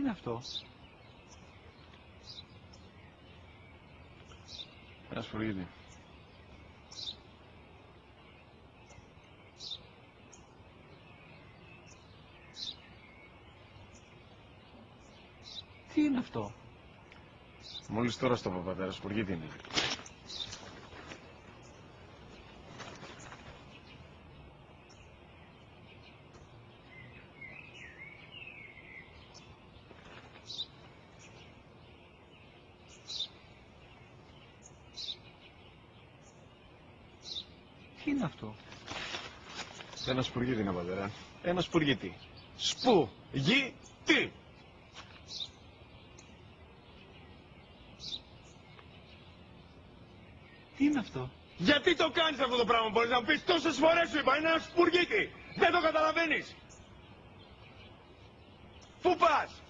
είναι αυτό? Ένα σπουργίτη. Τι είναι αυτό? Μόλις τώρα στο πατέρα, σπουργίτη είναι. Τι είναι αυτό? Ένα σπουργίτη είναι, πατέρα. Ένα σπουργίτη. Σπου-γι-τι. Τι είναι αυτό? Γιατί το κάνεις αυτό το πράγμα, μπορείς να μου πεις? Τόσες φορές σου είπα, είναι ένα σπουργίτη. Δεν το καταλαβαίνεις. Πού πας?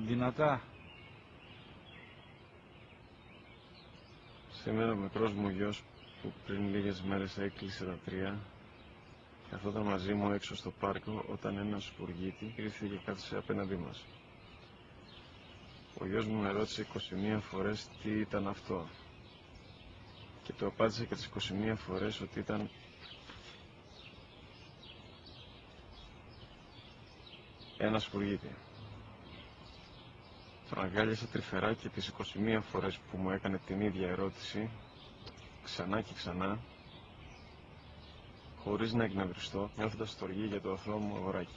Δυνατά. Σήμερα ο μικρός μου γιος που πριν λίγες μέρες έκλεισε τα 3 καθόταν μαζί μου έξω στο πάρκο όταν ένας σπουργίτη ήρθε και κάθισε απέναντί μας. Ο γιος μου με ρώτησε 21 φορές τι ήταν αυτό και του απάντησε και τις 21 φορές ότι ήταν ένα σπουργίτη. Τον αγκάλιασα τρυφερά και τις 21 φορές που μου έκανε την ίδια ερώτηση, ξανά και ξανά, χωρίς να εκνευριστώ, νιώθοντας στοργή για το αθώο μου αγοράκι.